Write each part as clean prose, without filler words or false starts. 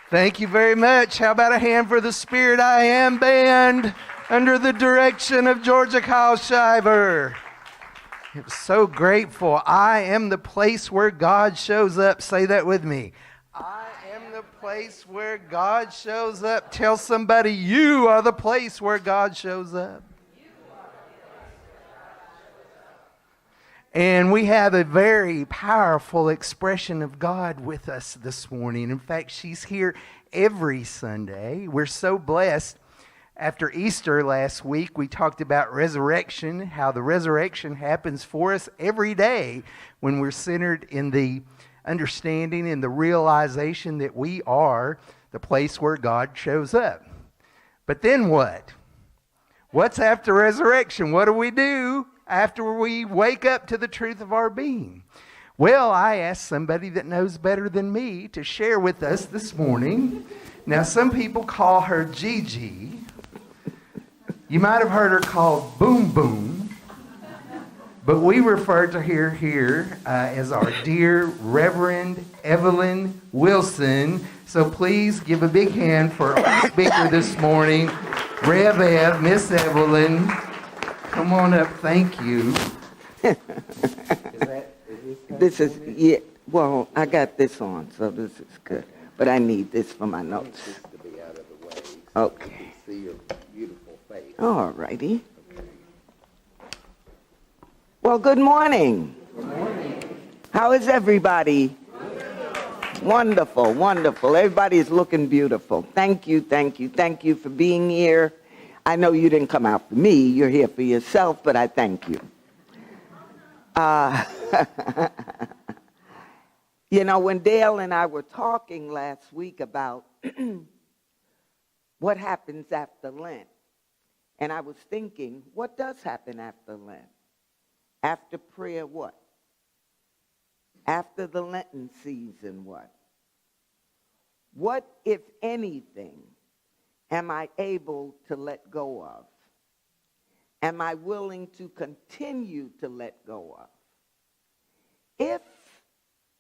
Thank you very much. How about a hand for the Spirit I Am Band under the direction of Georgia Kyle-Shiver? I'm so grateful. I am the place where God shows up. Say that with me. I am the place where God shows up. Tell somebody, you are the place where God shows up. And we have a very powerful expression of God with us this morning. In fact, she's here every Sunday. We're so blessed. After Easter last week, we talked about resurrection, how the resurrection happens for us every day when we're centered in the understanding and the realization that we are the place where God shows up. But then what? What's after resurrection? What do we do after we wake up to the truth of our being? Well, I asked somebody that knows better than me to share with us this morning. Now, some people call her Gigi. You might have heard her called Boom Boom. But we refer to her here as our dear Reverend Evelyn Wilson. So please give a big hand for our speaker this morning, Rev Ev, Miss Evelyn. Come on up. Thank you. This is, yeah, well, I got this on, so this is good. But I need this for my notes. Just to be out of the way. Okay. So you can see your beautiful face. All righty. Okay. Well, good morning. Good morning. How is everybody? Wonderful, wonderful. Everybody's looking beautiful. Thank you, thank you, thank you for being here. I know you didn't come out for me. You're here for yourself, but I thank you. You know, when Dale and I were talking last week about what happens after Lent, and I was thinking, what does happen after Lent? After prayer, what? After the Lenten season, what? What, if anything, am I able to let go of? Am I willing to continue to let go of? If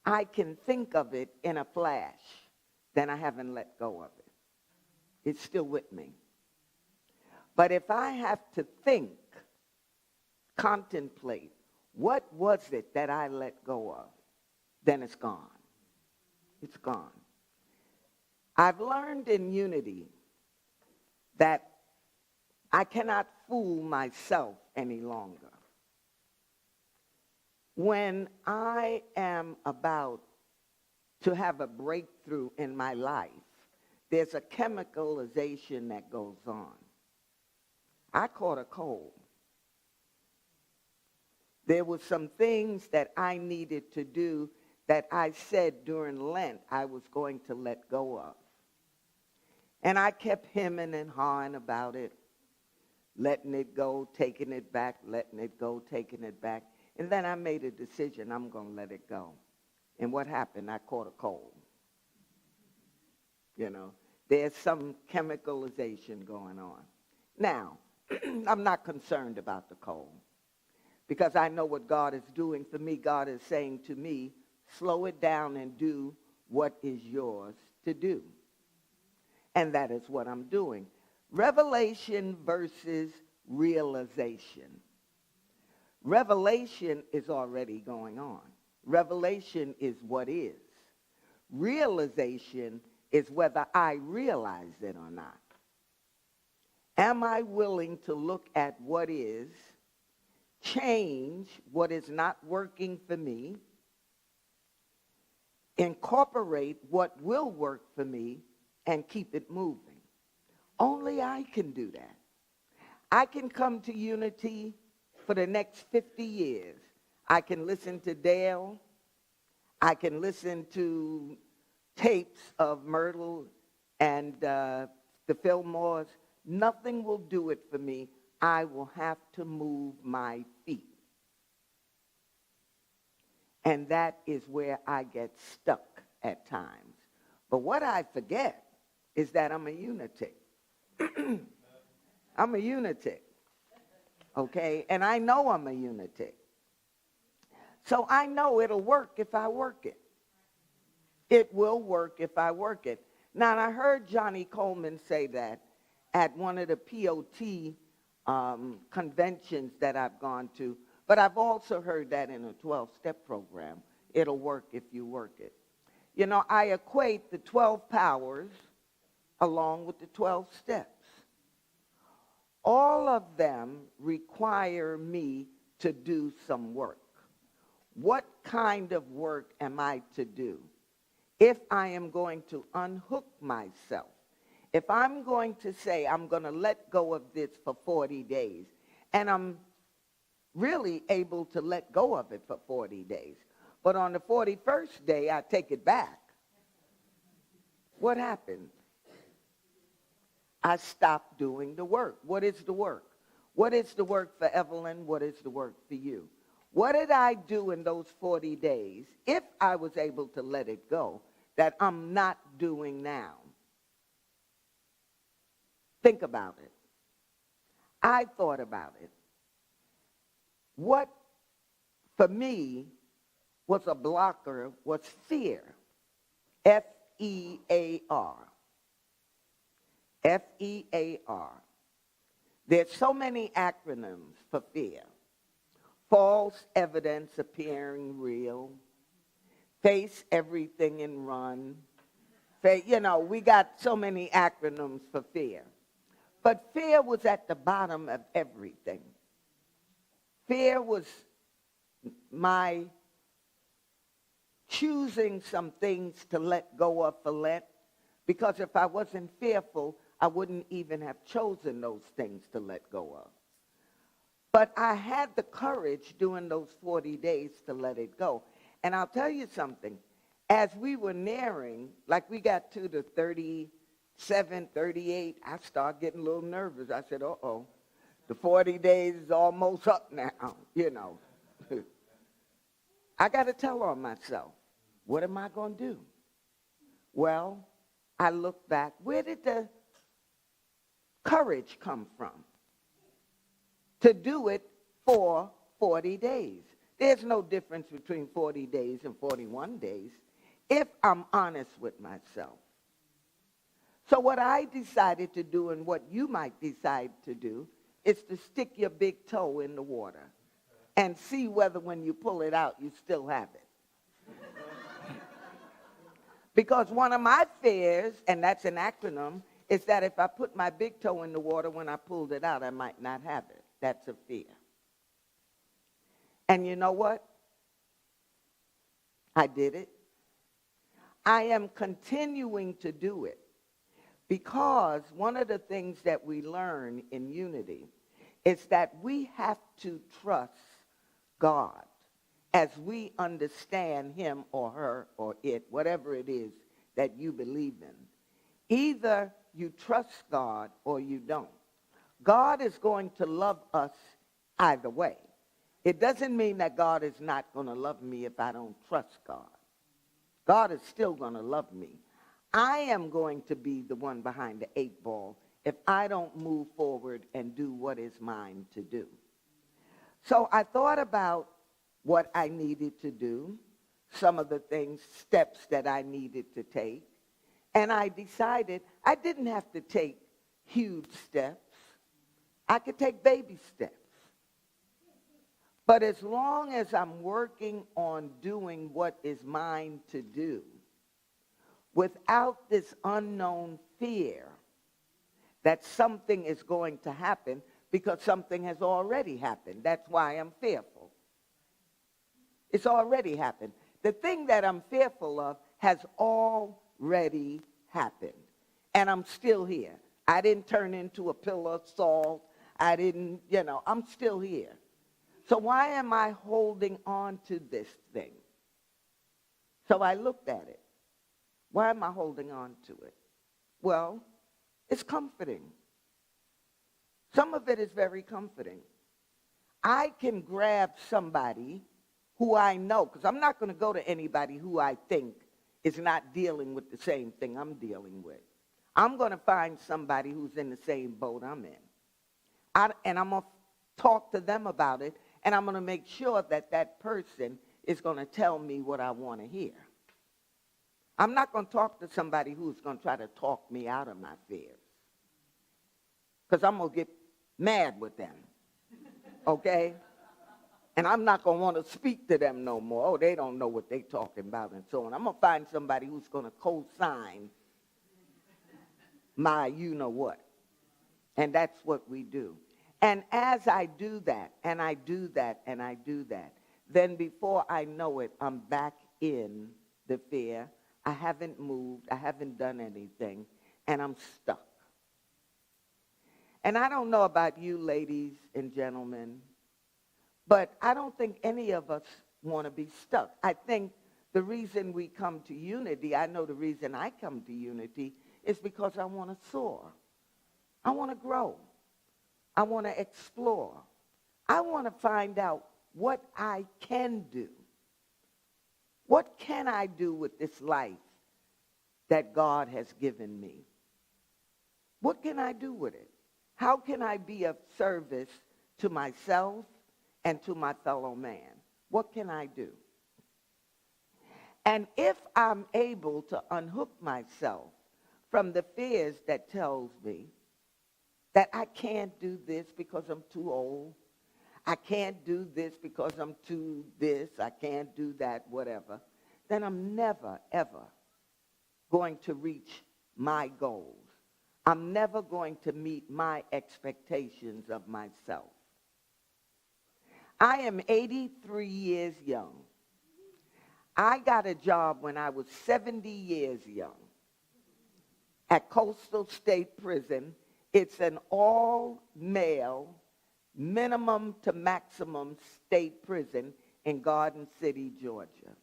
I can think of it in a flash, then I haven't let go of it. It's still with me. But if I have to think, contemplate, what was it that I let go of? Then it's gone. It's gone. I've learned in unity that I cannot fool myself any longer. When I am about to have a breakthrough in my life, there's a chemicalization that goes on. I caught a cold. There were some things that I needed to do that I said during Lent I was going to let go of. And I kept hemming and hawing about it, letting it go, taking it back, letting it go, taking it back. And then I made a decision, I'm going to let it go. And what happened? I caught a cold. You know, there's some chemicalization going on. Now, I'm not concerned about the cold because I know what God is doing for me. God is saying to me, slow it down and do what is yours to do. And that is what I'm doing. Revelation versus realization. Revelation is already going on. Revelation is what is. Realization is whether I realize it or not. Am I willing to look at what is, change what is not working for me, incorporate what will work for me, and keep it moving? Only I can do that. I can come to unity for the next 50 years. I can listen to Dale. I can listen to tapes of Myrtle and the Fillmores. Nothing will do it for me. I will have to move my feet. And that is where I get stuck at times. But what I forget is that I'm a unitic. I'm a unitic. Okay? And I know I'm a unitic. So I know it'll work if I work it. It will work if I work it. Now, I heard Johnny Coleman say that at one of the POT conventions that I've gone to, but I've also heard that in a 12-step program. It'll work if you work it. You know, I equate the 12 powers along with the 12 steps. All of them require me to do some work. What kind of work am I to do? If I am going to unhook myself, if I'm going to say I'm going to let go of this for 40 days, and I'm really able to let go of it for 40 days, but on the 41st day I take it back, what happens? I stop doing the work. What is the work? What is the work for Evelyn? What is the work for you? What did I do in those 40 days, if I was able to let it go, that I'm not doing now? Think about it. I thought about it. What, for me, was a blocker was fear. F-E-A-R. F-E-A-R. There's so many acronyms for fear. False evidence appearing real. Face everything and run. You know, we got so many acronyms for fear. But fear was at the bottom of everything. Fear was my choosing some things to let go of for Lent, because if I wasn't fearful, I wouldn't even have chosen those things to let go of. But I had the courage during those 40 days to let it go. And I'll tell you something. As we were nearing, like we got to the 37, 38, I started getting a little nervous. I said, uh-oh, the 40 days is almost up now, you know. I got to tell on myself, what am I going to do? Well, I look back. Where did the courage come from? To do it for 40 days. There's no difference between 40 days and 41 days if I'm honest with myself. So what I decided to do, and what you might decide to do, is to stick your big toe in the water and see whether when you pull it out, you still have it. Because one of my fears, and that's an acronym, is that if I put my big toe in the water, when I pulled it out, I might not have it. That's a fear. And you know what? I did it. I am continuing to do it, because one of the things that we learn in unity is that we have to trust God as we understand him or her or it, whatever it is that you believe in. Either you trust God or you don't. God is going to love us either way. It doesn't mean that God is not going to love me if I don't trust God. God is still going to love me. I am going to be the one behind the 8 ball if I don't move forward and do what is mine to do. So I thought about what I needed to do, some of the things, steps that I needed to take, and I decided I didn't have to take huge steps. I could take baby steps. But as long as I'm working on doing what is mine to do, without this unknown fear that something is going to happen, because something has already happened. That's why I'm fearful. It's already happened. The thing that I'm fearful of has already happened. And I'm still here. I didn't turn into a pillar of salt. I didn't, I'm still here. So why am I holding on to this thing? So I looked at it. Why am I holding on to it? Well, it's comforting. Some of it is very comforting. I can grab somebody who I know, because I'm not going to go to anybody who I think is not dealing with the same thing I'm dealing with. I'm going to find somebody who's in the same boat I'm in. And I'm going to talk to them about it, and I'm going to make sure that that person is going to tell me what I want to hear. I'm not going to talk to somebody who's going to try to talk me out of my fears. Because I'm going to get mad with them. Okay? And I'm not going to want to speak to them no more. Oh, they don't know what they're talking about and so on. I'm going to find somebody who's going to co-sign my you-know-what. And that's what we do. And as I do that, and I do that, and I do that, then before I know it, I'm back in the fear. I haven't moved. I haven't done anything. And I'm stuck. And I don't know about you, ladies and gentlemen, but I don't think any of us want to be stuck. I think the reason we come to unity, I know the reason I come to unity, is because I want to soar. I want to grow. I want to explore. I want to find out what I can do. What can I do with this life that God has given me? What can I do with it? How can I be of service to myself and to my fellow man? What can I do? And if I'm able to unhook myself from the fears that tells me that I can't do this because I'm too old, I can't do this because I'm too this, I can't do that, whatever, then I'm never, ever going to reach my goals. I'm never going to meet my expectations of myself. I am 83 years young. I got a job when I was 70 years young at Coastal State Prison. It's an all-male, minimum to maximum state prison in Garden City, Georgia.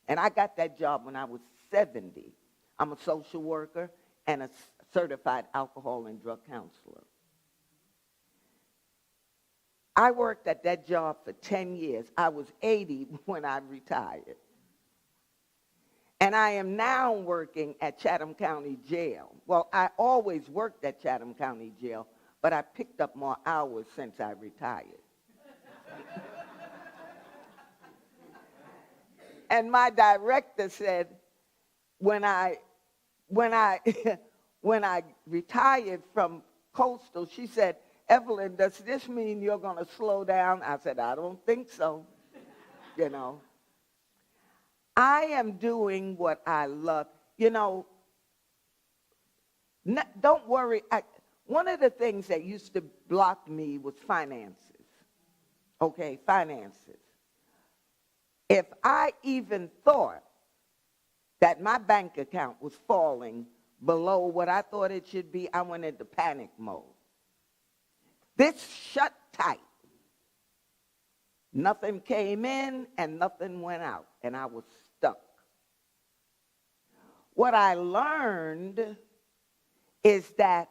And I got that job when I was 70. I'm a social worker and a certified alcohol and drug counselor. I worked at that job for 10 years. I was 80 when I retired. And I am now working at Chatham County Jail. Well, I always worked at Chatham County Jail, but I picked up more hours since I retired. And my director said, when I retired from Coastal, she said, Evelyn, does this mean you're going to slow down? I said, I don't think so, you know. I am doing what I love. You know, don't worry. One of the things that used to block me was finances. Okay, finances. If I even thought that my bank account was falling below what I thought it should be, I went into panic mode. This shut tight. Nothing came in and nothing went out, and I was stuck. What I learned is that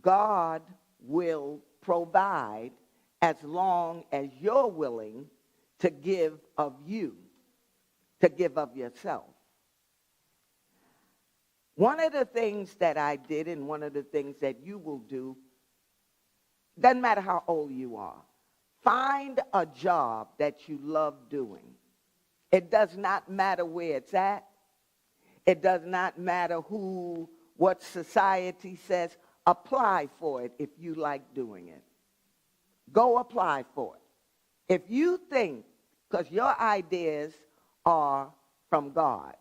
God will provide as long as you're willing to give of you, to give of yourself. One of the things that I did, and one of the things that you will do, doesn't matter how old you are, find a job that you love doing. It does not matter where it's at. It does not matter what society says. Apply for it if you like doing it. Go apply for it. If you think, because your ideas are from God,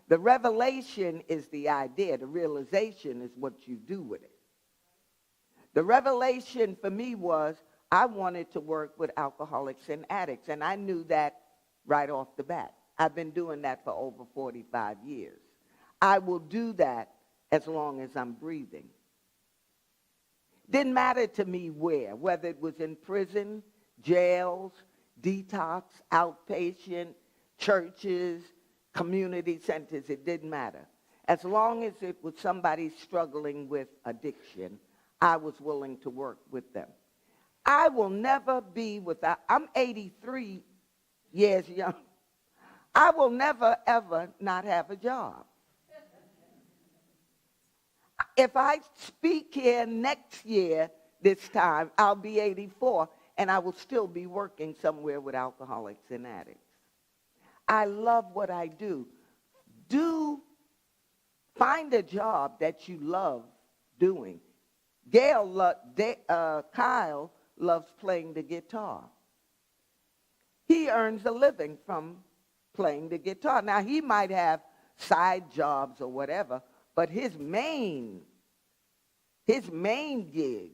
the revelation is the idea. The realization is what you do with it. The revelation for me was I wanted to work with alcoholics and addicts, and I knew that right off the bat. I've been doing that for over 45 years. I will do that as long as I'm breathing. Didn't matter to me whether it was in prison, jails, detox, outpatient, churches, community centers, it didn't matter. As long as it was somebody struggling with addiction, I was willing to work with them. I will never be without, I'm 83 years young. I will never, ever not have a job. If I speak here next year, this time, I'll be 84, and I will still be working somewhere with alcoholics and addicts. I love what I do. Find a job that you love doing. Kyle loves playing the guitar. He earns a living from playing the guitar. Now, he might have side jobs or whatever, but his main gig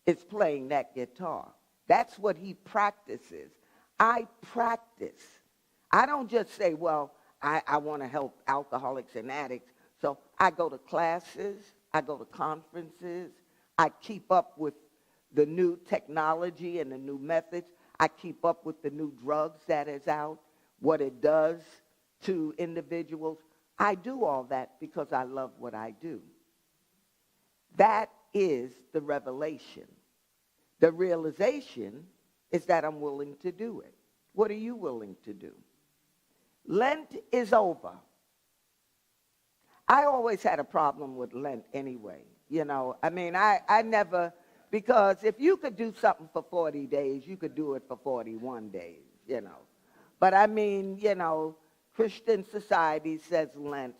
is playing that guitar. That's what he practices. I practice. I don't just say, well, I want to help alcoholics and addicts. So I go to classes, I go to conferences, I keep up with the new technology and the new methods. I keep up with the new drugs that is out, what it does to individuals. I do all that because I love what I do. That is the revelation. The realization is that I'm willing to do it. What are you willing to do? Lent is over. I always had a problem with Lent anyway. I never, because if you could do something for 40 days, you could do it for 41 days, But Christian society says Lent,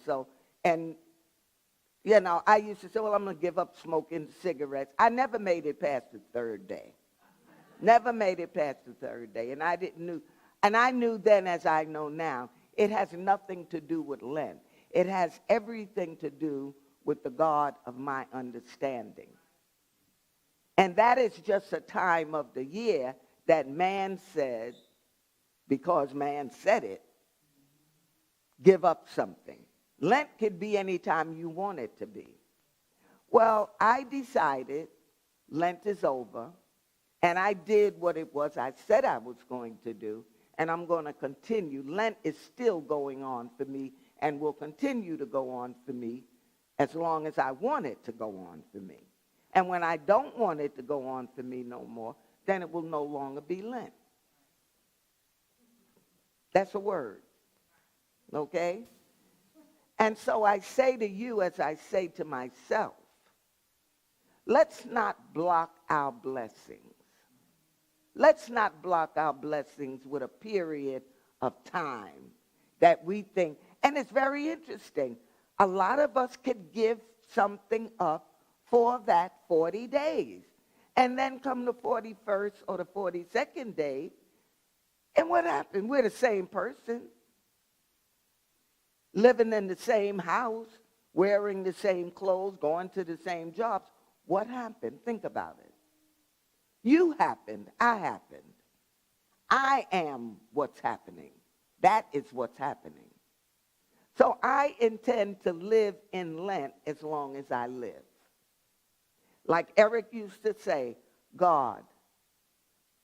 I used to say, well, I'm going to give up smoking cigarettes. I never made it past the third day. Never made it past the third day. And I knew then, as I know now, it has nothing to do with Lent. It has everything to do with the God of my understanding. And that is just a time of the year that man said, because man said it, give up something. Lent could be any time you want it to be. Well, I decided Lent is over, and I did what it was I said I was going to do, and I'm going to continue. Lent is still going on for me and will continue to go on for me as long as I want it to go on for me. And when I don't want it to go on for me no more, then it will no longer be Lent. That's a word. Okay? And so I say to you, as I say to myself, let's not block our blessings. Let's not block our blessings with a period of time that we think. And it's very interesting. A lot of us could give something up for that 40 days. And then come the 41st or the 42nd day, and what happened? We're the same person, living in the same house, wearing the same clothes, going to the same jobs. What happened? Think about it. You happened. I happened. I am what's happening. That is what's happening. So I intend to live in Lent as long as I live. Like Eric used to say, God,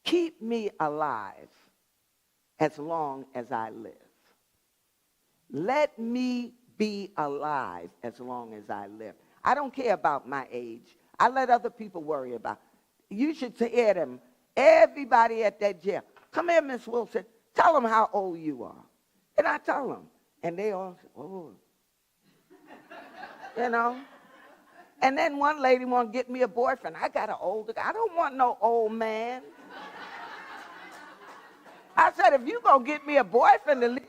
keep me alive as long as I live. Let me be alive as long as I live. I don't care about my age. I let other people worry about it. You should hear them. Everybody at that jail. Come here, Miss Wilson. Tell them how old you are. And I tell them. And they all say, oh. And then one lady want to get me a boyfriend. I got an older guy. I don't want no old man. I said, if you going to get me a boyfriend, at least